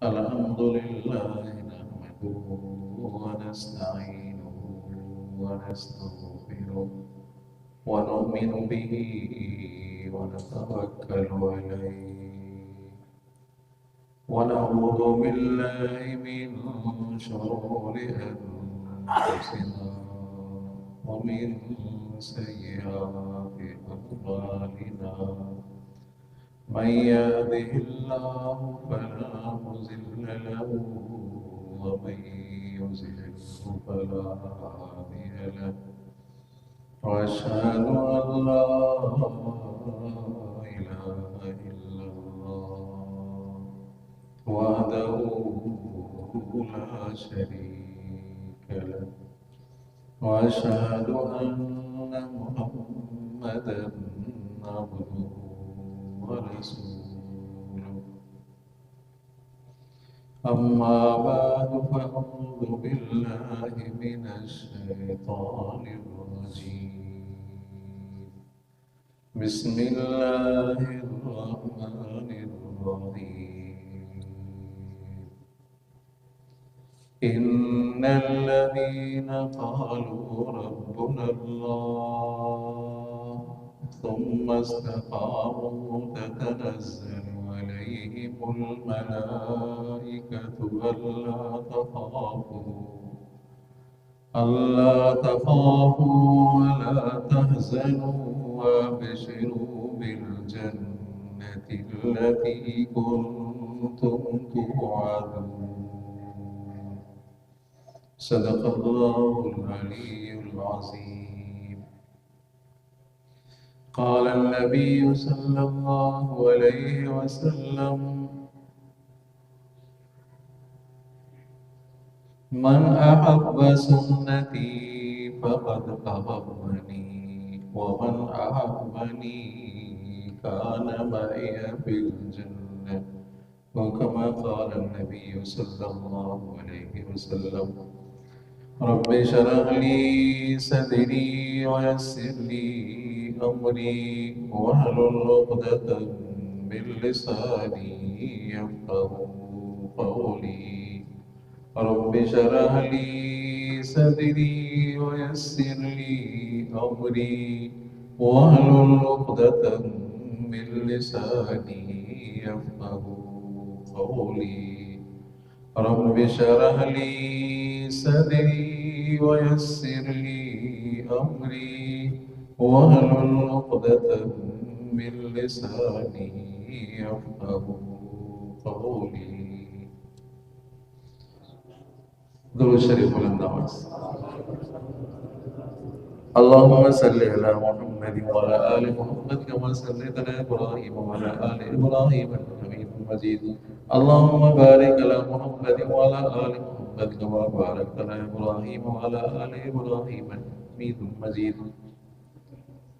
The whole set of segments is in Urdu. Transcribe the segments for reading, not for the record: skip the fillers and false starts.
الحمد لله نحمده ونستعينه ونستغفره ونؤمن به ونتوكل عليه ونعوذ بالله من شرور أنفسنا ومن سيئات أعمالنا من يهده الله فلا مضل له ومن يضلله فلا هادي له وأشهد أن لا إله إلا الله وحده لا شريك له وأشهد أن محمدا عبده ورسوله أما بعد فأعوذ بالله من الشيطان الرجيم بسم الله الرحمن الرحيم إن الذين قالوا ربنا الله ثم استقاموا تتنزل عليهم الملائكة ألا تخافوا ولا تحزنوا وابشروا بالجنة التي كنتم توعدون صدق الله العلي العظيم. قال النبي صلى الله عليه وسلم من أحب سنتي فقد أحبني ومن أحبني كان معي في الجنة وكما قال النبي صلى الله عليه وسلم رب اشرح لي صدري ويسر لي أمري واحلل عقدة من لساني يفقهوا قولي رب اشرح لي صدري ويسر لي أمري واحلل عقدة من لساني يفقهوا قولي رب اشرح لي صدري ويسر لي أمري واحلل عقدة من لساني يفقهوا قولي. درود شریف بلند آواز. اللهم صل على محمد وعلى آل محمد كما صليت على إبراهيم وعلى آل إبراهيم إنك حميد مجيد. اللهم بارك على محمد وعلى آل محمد كما باركت على إبراهيم وعلى آل إبراهيم إنك حميد مجيد.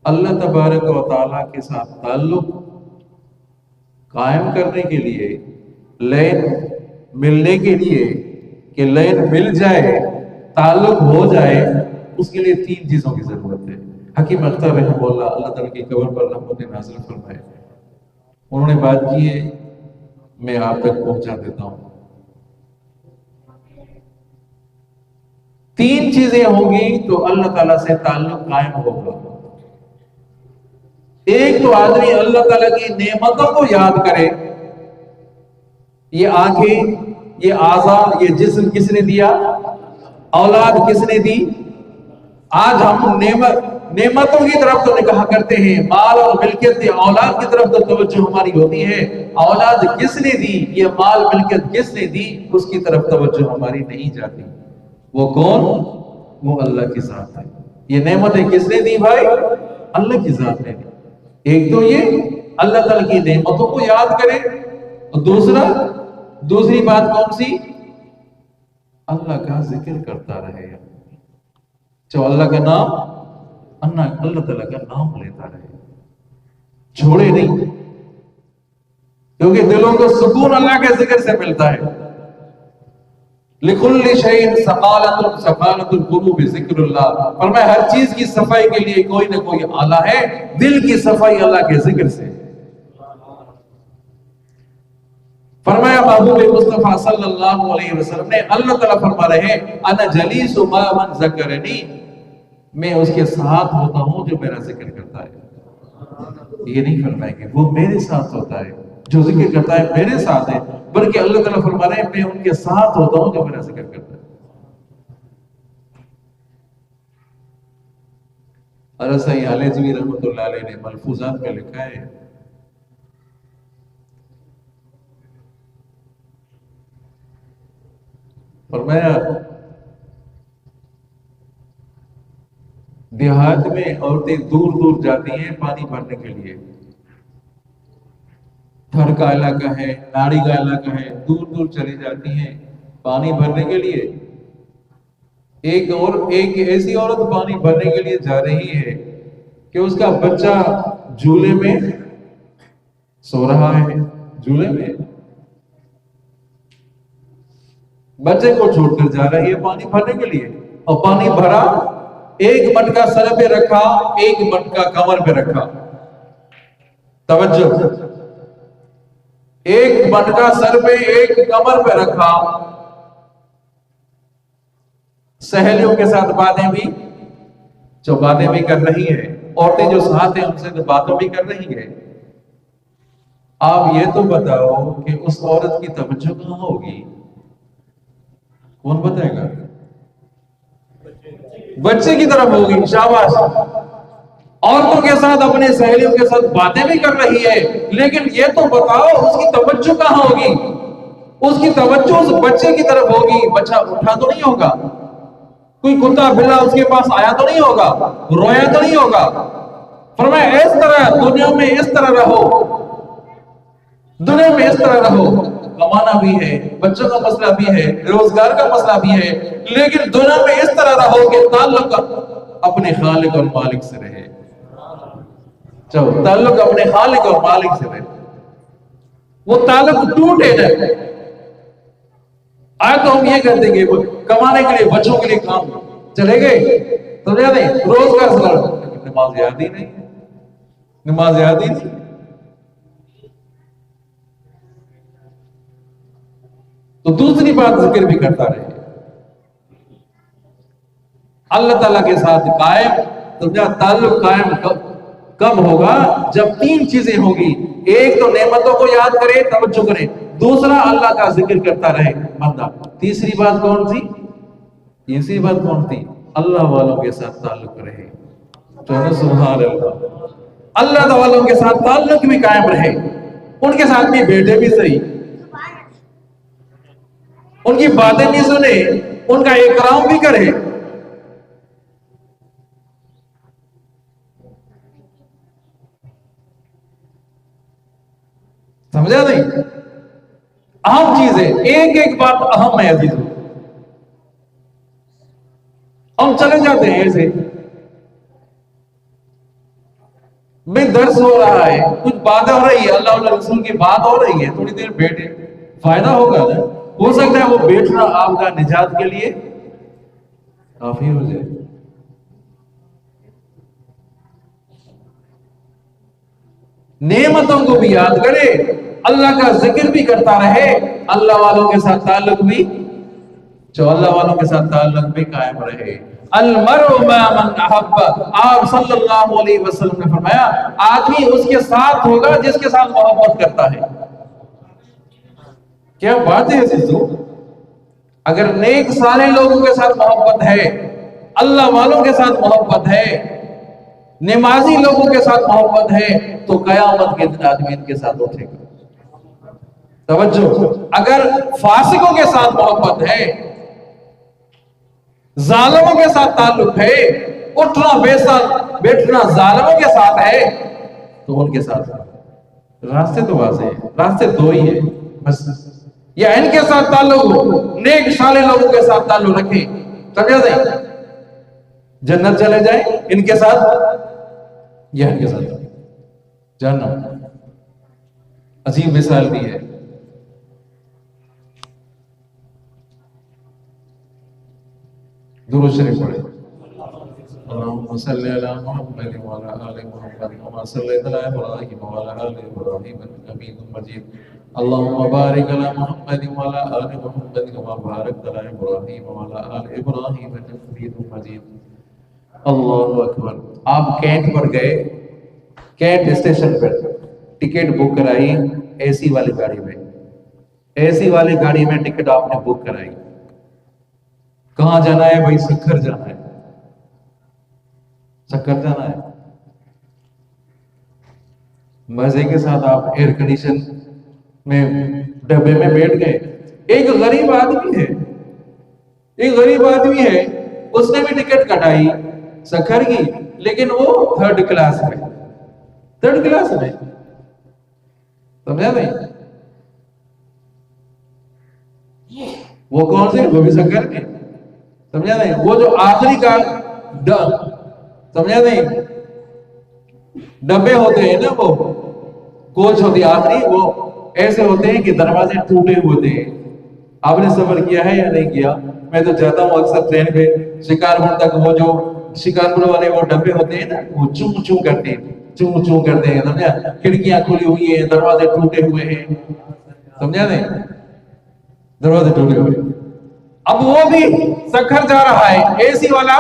اللہ تبارک و تعالیٰ کے ساتھ تعلق قائم کرنے کے لیے، لین ملنے کے لیے کہ لین مل جائے، تعلق ہو جائے، اس کے لیے تین چیزوں کی ضرورت ہے. حکیم اختر رحمہ اللہ اللہ تعالیٰ کی قبر پر رحمت نازل فرمائے، انہوں نے بات کی ہے، میں آپ تک پہنچا دیتا ہوں. تین چیزیں ہوں گی تو اللہ تعالیٰ سے تعلق قائم ہوگا. ایک تو آدمی اللہ تعالیٰ کی نعمتوں کو یاد کرے. یہ آنکھیں، یہ اعضاء، یہ جسم کس نے دیا؟ اولاد کس نے دی؟ آج ہم نعمتوں کی طرف تو نگاہ کرتے ہیں، مال اور ملکیت کی، اولاد کی طرف تو توجہ ہماری ہوتی ہے. اولاد کس نے دی، یہ مال ملکیت کس نے دی، اس کی طرف توجہ ہماری نہیں جاتی. وہ کون؟ وہ اللہ کی ذات ہے. یہ نعمتیں کس نے دی بھائی؟ اللہ کی ذات نے دی. ایک تو یہ اللہ تعالیٰ کی نعمتوں کو یاد کرے، اور دوسری بات کون سی؟ اللہ کا ذکر کرتا رہے. جو اللہ کا نام، اللہ تعالیٰ کا نام لیتا رہے، چھوڑے نہیں. کیونکہ دلوں کو سکون اللہ کے ذکر سے ملتا ہے. لِكُلِّ شَيْءٍ سَقَالَةٌ الْقُلُوبِ ذِكْرُ اللَّهِ. فرمایا ہر چیز کی صفائی کے لیے کوئی نہ کوئی آلہ ہے. دل کی صفائی اللہ کے ذکر سے. فرمایا محبوب مصطفیٰ صلی اللہ علیہ وسلم نے، اللہ تعالیٰ فرما رہے ہیں انا جلیس ما من ذکرنی، میں اس کے ساتھ ہوتا ہوں جو میرا ذکر کرتا ہے۔ یہ نہیں فرمائیں گے وہ میرے ساتھ ہوتا ہے، جو ذکر کرتا ہے میرے ساتھ ہے، بلکہ اللہ تعالیٰ فرما رہے ہیں میں ان کے ساتھ ہوتا ہوں جو میرا ذکر کرتا ہے۔ رضی علیہ رحمۃ اللہ علیہ نے ملفوظات میں لکھا ہے، فرمایا دیہات میں عورتیں دور دور جاتی ہیں پانی بھرنے کے لیے، تھر کا علاقہ ہے، ناڑی کا علاقہ ہے، دور دور چلی جاتی ہیں پانی بھرنے کے لیے۔ ایک ایسی عورت پانی بھرنے کے لیے جا رہی ہے کہ اس کا بچہ جھولے میں سو رہا ہے، جھولے میں بچے کو چھوڑ کر جا رہی ہے پانی بھرنے کے لیے، اور پانی بھرا، ایک مٹکا سر پہ رکھا، ایک مٹکا کمر پہ رکھا۔ توجہ، ایک مٹکا سر پہ ایک کمر پہ رکھا، سہیلیوں کے ساتھ باتیں بھی کر رہی ہے، عورتیں جو ساتھ ہیں ان سے باتیں بھی کر رہی ہے۔ آپ یہ تو بتاؤ کہ اس عورت کی توجہ کہاں ہوگی؟ کون بتائے گا؟ بچے کی طرف ہوگی، شاباش۔ عورتوں کے ساتھ، اپنے سہیلیوں کے ساتھ باتیں بھی کر رہی ہے، لیکن یہ تو بتاؤ اس کی توجہ کہاں ہوگی؟ اس کی توجہ اس بچے کی طرف ہوگی۔ بچہ اٹھا تو نہیں ہوگا، کوئی کتا بلا اس کے پاس آیا تو نہیں ہوگا، رویا تو نہیں ہوگا۔ فرمایا اس طرح دنیا میں اس طرح رہو، دنیا میں اس طرح رہو، کمانا بھی ہے، بچوں کا مسئلہ بھی ہے، روزگار کا مسئلہ بھی ہے، لیکن دنیا میں اس طرح رہو کہ تعلق اپنے خالق اور مالک سے رہے۔ چلو، تعلق اپنے خالق اور مالک سے رہے، وہ تعلق ٹوٹے نہ۔ آج تو ہم یہ کہتے ہیں کہ کمانے کے لیے، بچوں کے لیے کام چلے گئے، سمجھا نہیں، روزگار سے لڑو، لیکن نماز یاد ہی نہیں، نماز یاد ہی نہیں۔ تو دوسری بات ذکر بھی کرتا رہے، اللہ تعالیٰ کے ساتھ قائم، سمجھا، تعلق قائم کب ہوگا؟ جب تین چیزیں ہوگی، ایک تو نعمتوں کو یاد کرے، توجہ کرے، دوسرا اللہ کا ذکر کرتا رہے بندہ، تیسری بات کون سی؟ تیسری بات کون تھی؟ اللہ والوں کے ساتھ تعلق رہے۔ تو سبحان اللہ، اللہ والوں کے ساتھ تعلق بھی قائم رہے، ان کے ساتھ بھی بیٹھے بھی صحیح، ان کی باتیں بھی سنے، ان کا اکرام بھی کرے۔ سمجھا نہیں؟ اہم چیز ہے، ایک ایک بات اہم ہے عزیزو۔ ہم چلے جاتے ہیں ایسے، میں درس ہو رہا ہے، کچھ باتیں ہو رہی ہے، اللہ علیہ رسول کی بات ہو رہی ہے، تھوڑی دیر بیٹھے، فائدہ ہوگا نا؟ ہو سکتا ہے وہ بیٹھنا آپ کا نجات کے لیے کافی ہو جائے۔ نعمتوں کو بھی یاد کرے، اللہ کا ذکر بھی کرتا رہے، اللہ والوں کے ساتھ تعلق بھی، جو اللہ والوں کے ساتھ تعلق بھی قائم رہے۔ المرء مع من احب، آپ صلی اللہ علیہ وسلم نے فرمایا آدمی اس کے ساتھ ہوگا جس کے ساتھ محبت کرتا ہے۔ کیا بات ہے عزیزو، اگر نیک صالح لوگوں کے ساتھ محبت ہے، اللہ والوں کے ساتھ محبت ہے، نمازی لوگوں کے ساتھ محبت ہے، تو قیامت کے دن آدمی ان کے ساتھ اٹھے گا۔ توجہ، اگر فاسقوں کے ساتھ محبت ہے، ظالموں کے ساتھ تعلق ہے، اٹھنا بیٹھنا ظالموں کے ساتھ ہے، تو ان کے ساتھ راستے تو واضح ہیں، راستے دو ہی ہیں بس، یا ان کے ساتھ تعلق ہو، نیک صالح لوگوں کے ساتھ تعلق رکھیں، سمجھا دیں، جنت چلے جائیں ان کے ساتھ، یا ان کے ساتھ جہنم۔ عظیم مثال بھی ہے، درود شریف پڑھیں۔ اللهم صل على محمد وعلى آل محمد كما صليت على إبراهيم وعلى آل إبراهيم إنك حميد مجيد اللهم بارك على محمد وعلى آل محمد كما باركت على إبراهيم وعلى آل إبراهيم إنك حميد مجيد اللہ اکبر. آپ کینٹ پر گئے, کینٹ اسٹیشن پر ٹکٹ بک کرائی اے سی والی گاڑی میں, اے سی والی گاڑی میں ٹکٹ آپ نے بک کرائی. کہاں جانا ہے بھائی؟ سکھر جانا ہے, سکھر جانا ہے. مزے کے ساتھ آپ ایئر کنڈیشن میں ڈبے میں بیٹھ گئے. ایک غریب آدمی ہے, ایک غریب آدمی ہے, اس نے بھی ٹکٹ کٹائی سکھر کی, لیکن وہ تھرڈ کلاس میں, تھرڈ کلاس میں, سمجھا نہیں؟ وہ کون سے؟ وہ بھی سکھر میں, سمجھا نہیں؟ وہ جو آخری کا سمجھا نہیں, ڈبے ہوتے ہیں نا, وہ کوچ ہوتی آخری, وہ ایسے ہوتے ہیں کہ دروازے ٹوٹے ہوتے ہیں. آپ نے سفر کیا ہے یا نہیں کیا؟ میں تو جاتا ہوں اکثر ٹرین پہ شکارپور تک. وہ جو شکارپور والے وہ ڈبے ہوتے ہیں نا, وہ چوں چوں کرتے ہیں, چوں چوں کرتے ہیں, سمجھا؟ کھڑکیاں کھلی ہوئی ہیں, دروازے ٹوٹے ہوئے ہیں, سمجھا نہیں؟ دروازے ٹوٹے ہوئے. اب وہ بھی سکھر جا رہا ہے, اے سی والا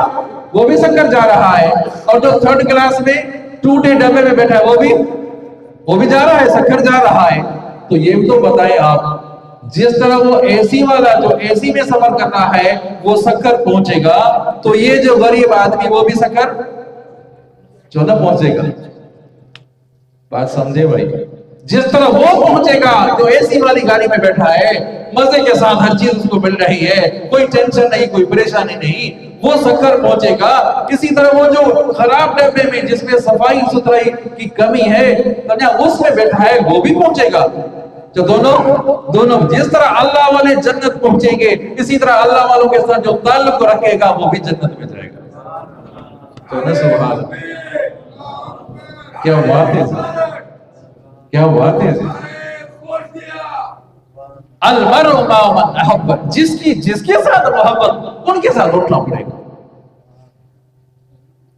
وہ بھی سکھر جا رہا ہے, اور جو تھرڈ کلاس میں ٹوٹے ڈبے میں بیٹھا ہے وہ بھی جا رہا ہے, سکھر جا رہا ہے. تو یہ تو بتائیں آپ, جس طرح وہ اے سی والا جو اے سی میں سفر کر رہا ہے وہ سکھر پہنچے گا, تو یہ جو غریب آدمی وہ بھی سکھر جو نہ پہنچے گا. بات سمجھے بھائی؟ جس طرح وہ پہنچے گا جو اے سی والی گاڑی میں بیٹھا ہے, مزے کے ساتھ ہر چیز اس کو مل رہی ہے, کوئی ٹینشن نہیں, کوئی پریشانی نہیں, وہ سکھر پہنچے گا. اسی طرح وہ جو خراب ڈبے میں جس میں صفائی ستھرائی کی کمی ہے, سمجھا, اس میں بیٹھا ہے وہ بھی پہنچے گا. جو دونوں جس طرح اللہ والے جنت پہنچیں گے, اسی طرح اللہ والوں کے ساتھ جو تعلق رکھے گا وہ بھی جنت میں جائے گا. تو نہ سبحان اللہ, کیا بات ہے, کیا بات ہے. المرء مع من احب, جس کے ساتھ محبت, ان کے ساتھ اٹھنا پڑے گا.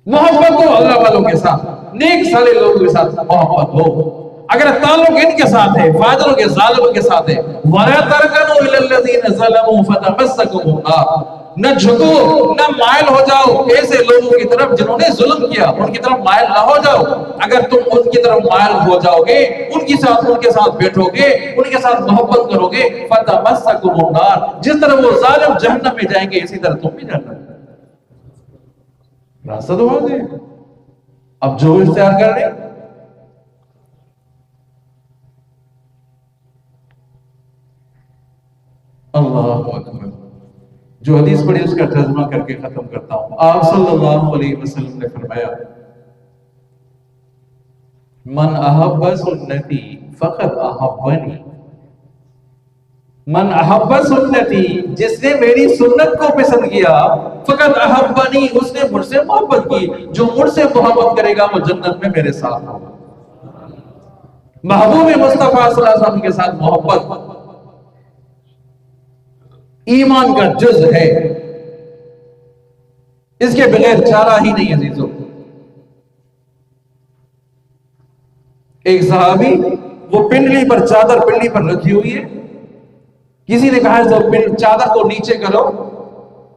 محبت ہو اللہ والوں کے ساتھ, نیک صالح لوگوں کے ساتھ محبت ہو. اگر تعلق ان کے ساتھ ہے, فاضلوں کے ظالموں کے ساتھ ہے, وَلَا تَرْكَنُوا إِلَى الَّذِينَ ظَلَمُوا فَتَمَسَّكُمُ النَّارُ, نہ جھکو نہ مائل ہو جاؤ ایسے لوگوں کی طرف جنہوں نے ظلم کیا, ان کی طرف مائل نہ ہو جاؤ. اگر تم ان کی طرف مائل ہو جاؤ گے, ان کے ساتھ بیٹھو گے, ان کے ساتھ محبت کرو گے, فَتَمَسَّكُمُ النَّارُ, جس طرح وہ ظالم جہنم میں جائیں گے اسی طرح تم بھی جہنم میں. راستہ تو واضح ہے, اب جو اختیار کر رہے. اللہ اکبر. جو حدیث پڑھی اس کا ترجمہ کر کے ختم کرتا ہوں. آپ صلی اللہ علیہ وسلم نے فرمایا, من احب سنتی فقد احبنی, من احب سنتی, جس نے میری سنت کو پسند کیا, فقد احبنی, اس نے مجھ سے محبت کی. جو مجھ سے محبت کرے گا وہ جنت میں میرے ساتھ ہوگا. محبوب مصطفیٰ صلی اللہ علیہ وسلم کے ساتھ محبت ایمان کا جز ہے, اس کے بغیر چارہ ہی نہیں عزیزو. ایک صحابی, وہ پنڈلی پر چادر پنڈلی پر رکھی ہوئی ہے, کسی نے کہا چادر کو نیچے کرو,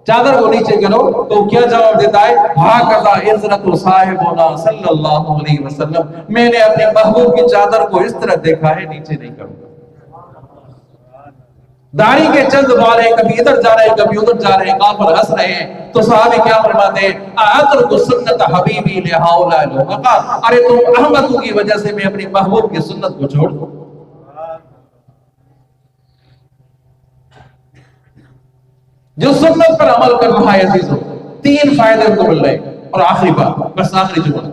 چادر کو نیچے کرو, تو کیا جواب دیتا ہے, ہاکذا عزرت صاحبنا صلی اللہ علیہ وسلم, میں نے اپنے محبوب کی چادر کو اس طرح دیکھا ہے, نیچے نہیں کروں. داڑھی کے چند بال ہیں, کبھی ادھر جا رہے ہیں کبھی ادھر جا رہے ہیں, کہاں پر ہنس رہے ہیں. تو صحابی کیا فرماتے ہیں, اَأَتْرُكُ سُنَّتَ حَبِيبِي لِهَؤُلَاءِ الْحُمَقَاءِ, ارے تم احمقوں کی وجہ سے میں اپنی محبوب کی سنت کو چھوڑ دوں. جو سنت پر عمل کر رہا ہے عزیزوں, 3 فائدے کو مل رہے ہیں. اور آخری بات, بس آخری جملہ,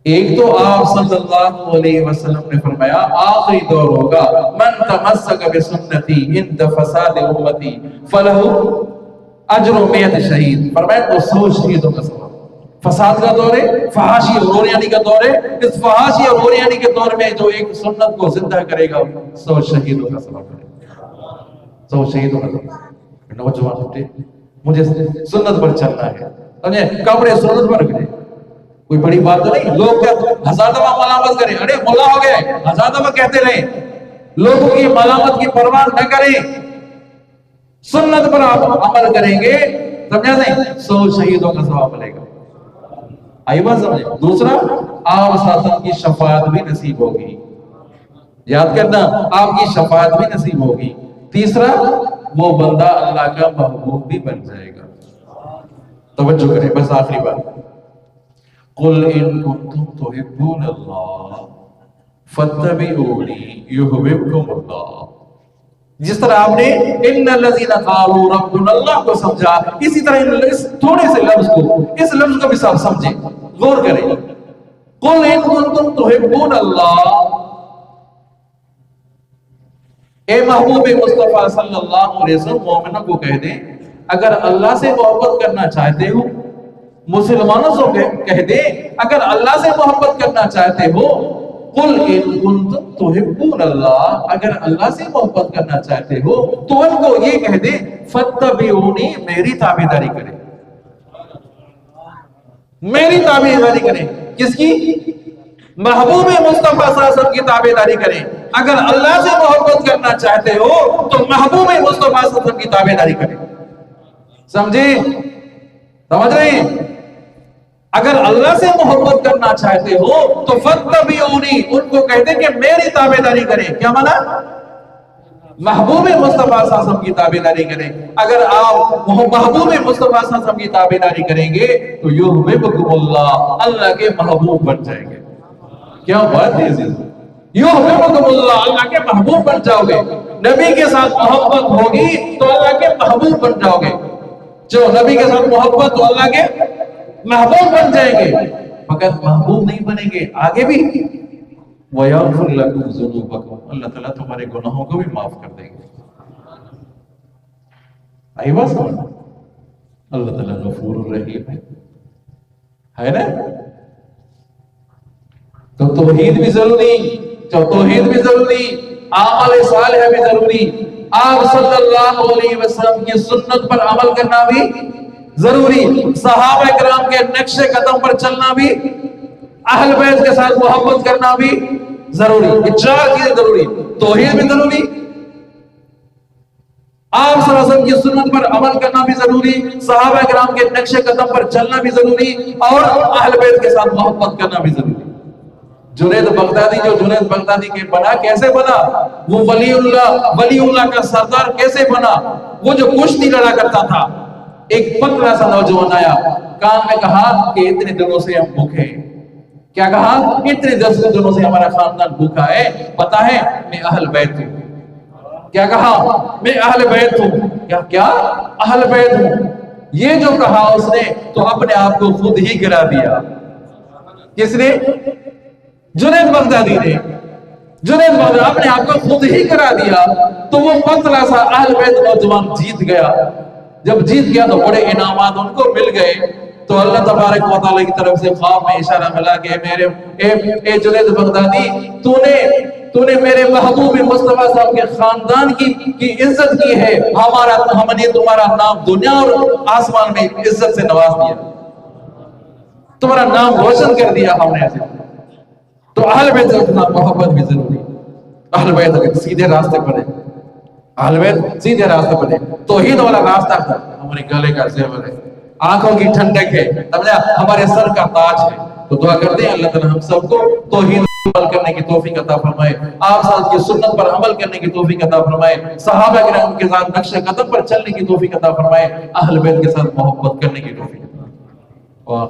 ایک تو آپ صلی اللہ علیہ وسلم نے فرمایا آخری دور ہوگا, من تمسک بسنتی عند فساد امتی فلہ اجر 100 شہید. فرمایا تو 100 شہیدوں کا ثواب. فساد کا دور ہے, فحاشی اور اوریانی کا دور ہے. اس فحاشی اور اوریانی کے دور میں جو ایک سنت کو زندہ کرے گا 100 شہیدوں کا ثواب کرے گا. 100 شہیدوں کا ثواب. نوجوان اٹھے, مجھے سنت پر چلنا ہے, سمجھے؟ کپڑے سنت پر رکھنے، کوئی بڑی بات تو نہیں. لوگ کیا 1000 دفعہ ملامت کریں، ارے مولا ہو گئے، 1000 دفعہ کہتے رہیں. لوگوں کی ملامت کی پرواہ نہ کریں، سنت پر آپ عمل کریں گے، سمجھا نہیں؟ 100 شہیدوں کا ثواب ملے گا. آئی بات سمجھے؟ دوسرا، آپ ساتھ کی شفاعت بھی نصیب ہوگی. یاد کرنا، آپ کی شفاعت بھی نصیب ہوگی. تیسرا، وہ بندہ اللہ کا محبوب بھی بن جائے گا. توجہ کریں، بس آخری بات. قل ان کنتم تحبون اللہ فاتبعونی یحببکم اللہ. جس طرح آپ نے ان الذین قالوا ربنا اللہ کو سمجھا، اسی طرح اس تھوڑے سے لفظ کو، اس لفظ کو بھی صاحب سمجھیں، غور کریں. قل ان کنتم تحبون اللہ، اے محبوب مصطفیٰ صلی اللہ علیہ وسلم مومنوں کو کہہ دیں اگر اللہ سے محبت کرنا چاہتے ہو. مسلمانوں سے کہہ دیں اگر اللہ سے محبت کرنا چاہتے ہو. قل ان کنتم تحبون اللہ، اگر اللہ سے محبت کرنا چاہتے ہو تو ان کو یہ کہہ دیں فاتبعونی، میری تابعداری کریں. میری تابعداری کریں. کس کی؟ محبوب مصطفیٰ صلی اللہ علیہ وسلم کی تابعداری کریں. اگر اللہ سے محبت کرنا چاہتے ہو تو محبوب مصطفیٰ صلی اللہ علیہ وسلم کی تابعداری کریں. سمجھے؟ سمجھ رہے ہیں؟ اگر اللہ سے محبت کرنا چاہتے ہو تو فاتبعونی، ان کو کہتے کہ میری تابعداری کریں. کیا مانا؟ محبوب مصطفیٰ صلی اللہ علیہ وسلم کی تابعداری کریں. اگر آپ محبوب مصطفیٰ صلی اللہ علیہ وسلم کی تابعداری کریں گے تو یحببکم اللہ، اللہ کے محبوب بن جائیں گے. کیا بات ہے عزیز؟ یحببکم اللہ، اللہ کے محبوب بن جاؤ گے. نبی کے ساتھ محبت ہوگی تو اللہ کے محبوب بن جاؤ گے. جو نبی کے ساتھ محبت تو اللہ کے محبوب بن جائیں گے. فقط محبوب نہیں بنیں گے، آگے بھی وَيَغْفِرْ لَكُمْ ذُنُوبَكُمْ، اللہ تعالیٰ تمہارے گناہوں کو بھی معاف کر دیں گے. آئی بات سمجھ؟ اللہ تعالیٰ غفور الرحیم ہے نا. تو توحید بھی ضروری، توحید بھی ضروری، عمل صالح بھی ضروری، آپ صلی اللہ علیہ وسلم کی سنت پر عمل کرنا بھی ضروری، صحابہ کرام کے نقش قدم پر چلنا بھی، اہل بیت کے ساتھ محبت کرنا بھی ضروری. یہ 4 چیزیں ضروری. توحید بھی ضروری، آپ صلی اللہ علیہ وسلم کی سنت پر عمل کرنا بھی ضروری، صحابہ کرام کے نقش قدم پر چلنا بھی ضروری، اور اہل بیت کے ساتھ محبت کرنا بھی ضروری. جنید بغدادی، جو جنید بغدادی کے بنا، کیسے بنا؟ وہ ولی اللہ کا سردار کیسے بنا؟ وہ جو کشتی لڑا کرتا تھا، ایک پتلا سا نوجوان آیا، کان میں کہا کہ اتنے دنوں سے ہم بھوکے. کیا کہا؟ اتنے دنوں سے ہمارا خاندان بھوکا ہے. پتا ہے میں اہل بیت ہوں. کیا کہا؟ میں اہل بیت ہوں. کیا اہل بیت ہوں؟ یہ جو کہا اس نے تو اپنے آپ کو خود ہی گرا دیا. کس نے؟ جنید بغدادی نے. جنید بغدادی اپنے آپ کو خود ہی گرا دیا. تو وہ پتلا سا اہل بیت نوجوان جیت گیا. جب جیت گیا تو بڑے انعامات ان کو مل گئے. تو اللہ تبارک و تعالیٰ کی طرف سے خواب میں اشارہ ملا کہ اے جنید بغدادی، تو نے میرے محبوب مصطفیٰ صاحب کے خاندان کی عزت کی ہے. ہم نے تمہارا نام دنیا اور آسمان میں عزت سے نواز دیا، تمہارا نام روشن کر دیا ہم نے. ایسے تو اہل بیت سے محبت بھی ضروری. اہل بیت اگر سیدھے راستے پر ہے، اہل بیت سیدھے راستے پر ہے، توحید والا راستہ ہے، ہمارے گلے کا زیور ہے، آنکھوں کی ٹھنڈک ہے، ہمارے سر کا تاج ہے. تو دعا کرتے ہیں اللہ تعالیٰ ہم سب کو توحید عمل کرنے کی توفیق عطا فرمائے، آپ صاحب کی سنت پر عمل کرنے کی توفیق عطا فرمائے، صحابہ کرام کے ساتھ نقش قدم پر چلنے کی توفیق عطا فرمائے، اہل بیت کے ساتھ محبت کرنے کی توفیق